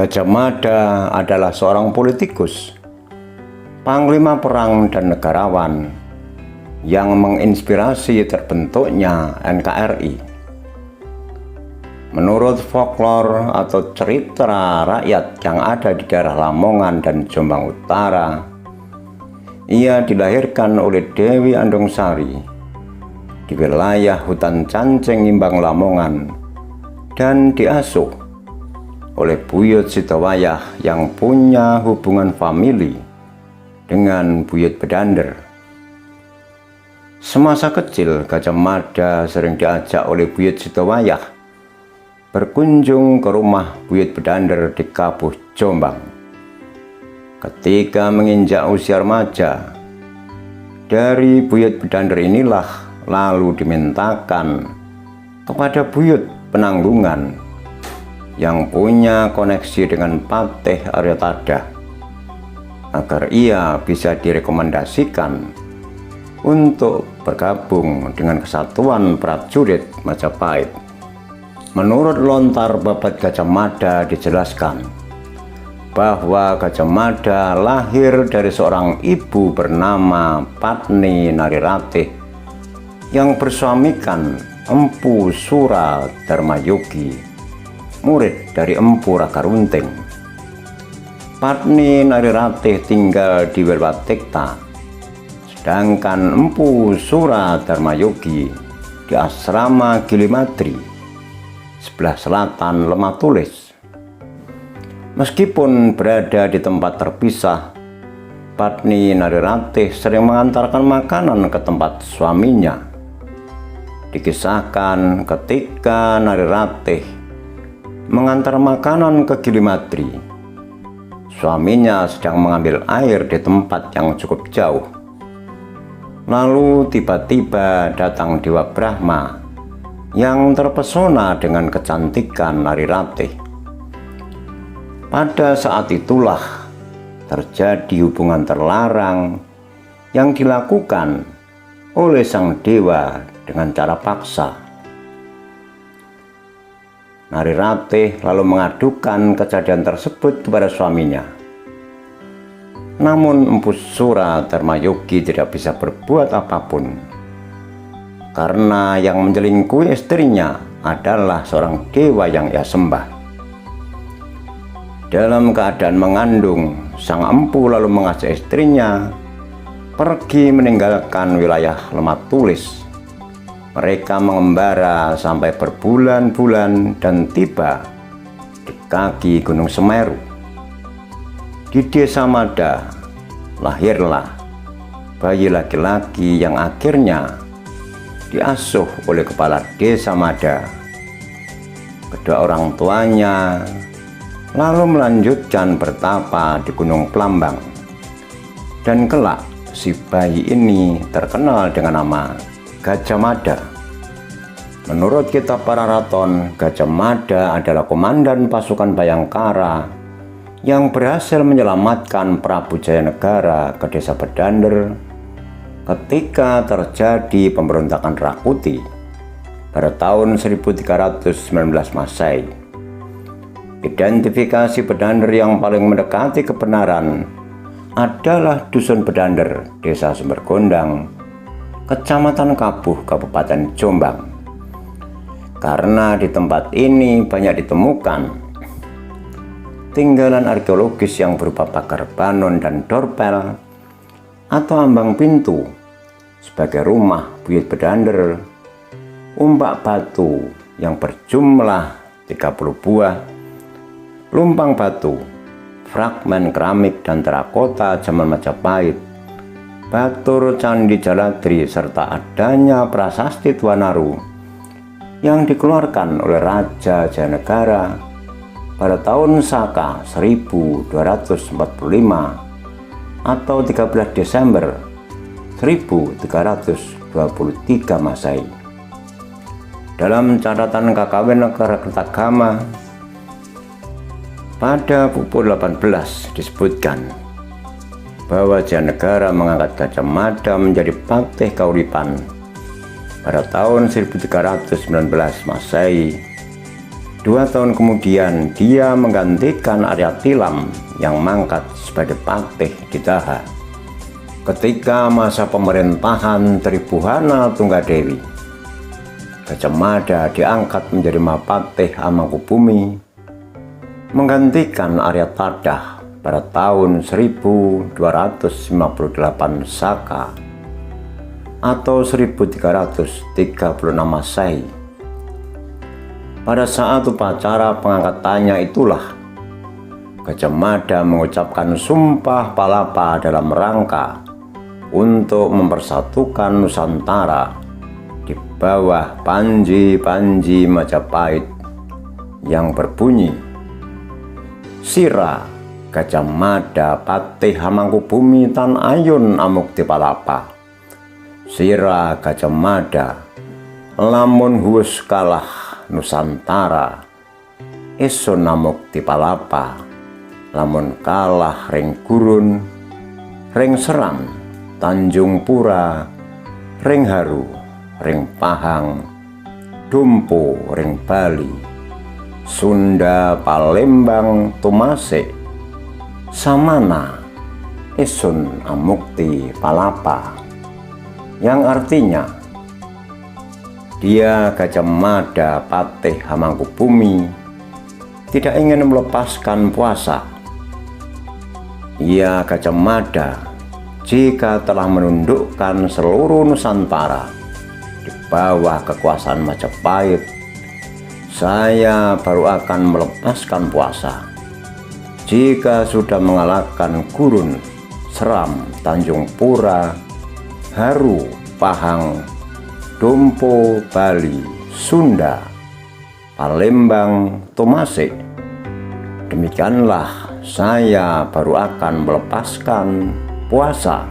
Gajah Mada adalah seorang politikus, panglima perang dan negarawan yang menginspirasi terbentuknya NKRI. Menurut folklore atau cerita rakyat yang ada di daerah Lamongan dan Jombang Utara, ia dilahirkan oleh Dewi Andungsari di wilayah hutan Canceng Imbang Lamongan dan diasuh oleh Buyut Sidowayah yang punya hubungan famili dengan Buyut Bedander. Semasa kecil, Gajah Mada sering diajak oleh Buyut Sidowayah berkunjung ke rumah Buyut Bedander di Kabuh Jombang. Ketika menginjak usia remaja, dari Buyut Bedander inilah lalu dimintakan kepada Buyut Penanggungan yang punya koneksi dengan Patih Aryatada agar ia bisa direkomendasikan untuk bergabung dengan Kesatuan Prajurit Majapahit. Menurut lontar babat Gajah Mada dijelaskan bahwa Gajah Mada lahir dari seorang ibu bernama Patni Nariratih yang bersuamikan Empu Sura Dharmayogi, murid dari Empu Ragarunting. Patni Nariratih tinggal di Welwatikta, sedangkan Empu Sura Dharmayogi di asrama Gilimadri, sebelah selatan Lemah Tulis. Meskipun berada di tempat terpisah, Patni Nariratih sering mengantarkan makanan ke tempat suaminya. Dikisahkan ketika Nariratih mengantar makanan ke Gilimadri, suaminya sedang mengambil air di tempat yang cukup jauh. Lalu tiba-tiba datang Dewa Brahma yang terpesona dengan kecantikan Nariratih. Pada saat itulah terjadi hubungan terlarang yang dilakukan oleh sang dewa dengan cara paksa. Nariratih lalu mengadukan kejadian tersebut kepada suaminya. Namun Empu Sura Dharmayogi tidak bisa berbuat apapun, karena yang menjelingkuhi istrinya adalah seorang dewa yang ia sembah. Dalam keadaan mengandung, sang empu lalu mengajak istrinya pergi meninggalkan wilayah Lemah Tulis. Mereka mengembara sampai berbulan-bulan dan tiba di kaki Gunung Semeru. Di Desa Mada lahirlah bayi laki-laki yang akhirnya diasuh oleh kepala Desa Mada. Kedua orang tuanya lalu melanjutkan bertapa di Gunung Plambang, dan kelak si bayi ini terkenal dengan nama Gajah Mada. Menurut kitab Pararaton, Gajah Mada adalah komandan pasukan Bayangkara yang berhasil menyelamatkan Prabu Jayanegara ke Desa Bedander ketika terjadi pemberontakan Rakuti pada tahun 1319 Masehi. Identifikasi Bedander yang paling mendekati kebenaran adalah Dusun Bedander, Desa Sumbergondang, Kecamatan Kabuh, Kabupaten Jombang, karena di tempat ini banyak ditemukan tinggalan arkeologis yang berupa pagar banon dan dorpel atau ambang pintu sebagai rumah Buyut Bedander, umpak batu yang berjumlah 30 buah, lumpang batu, fragmen keramik dan terakota zaman Majapahit, batur Candi Jaladri, serta adanya prasasti Tuanaru yang dikeluarkan oleh Raja Jayanegara pada tahun Saka 1245 atau 13 Desember 1323 Masehi. Dalam catatan KKW Negara Kertagama pada pukul 18 disebutkan bahwa Jayanegara mengangkat Gajah Mada menjadi Patih Kauripan pada tahun 1319 Masehi 2 tahun kemudian dia menggantikan Arya Tilam yang mangkat sebagai patih di Daha. Ketika masa pemerintahan Tribuhana Tunggadewi, Gajah Mada diangkat menjadi Mapatih Amangkubumi, menggantikan Arya Tadah pada tahun 1258 Saka atau 1336 Masehi. Pada saat upacara pengangkatannya itulah Gajah Mada mengucapkan sumpah palapa dalam rangka untuk mempersatukan Nusantara di bawah Panji Majapahit yang berbunyi, Sira Gajah Mada Patih Hamangkubumi Tan Ayun Amukti Palapa. Sira Gajah Mada lamun huwus kalah Nusantara esun Amukti Palapa, lamun kalah ring gurun, ring seram, Tanjung Pura, ring haru, ring Pahang, Dumpo, ring Bali, Sunda, Palembang, Tumasik, Samana, esun Amukti Palapa, yang artinya dia Gajah Mada Patih Hamangkubumi tidak ingin melepaskan puasa. Ia Gajah Mada jika telah menundukkan seluruh Nusantara di bawah kekuasaan Majapahit, saya baru akan melepaskan puasa jika sudah mengalahkan Gurun, Seram, Tanjung Pura, Haru, Pahang, Dumpo, Bali, Sunda, Palembang, Tumasik. Demikianlah saya baru akan melepaskan puasa.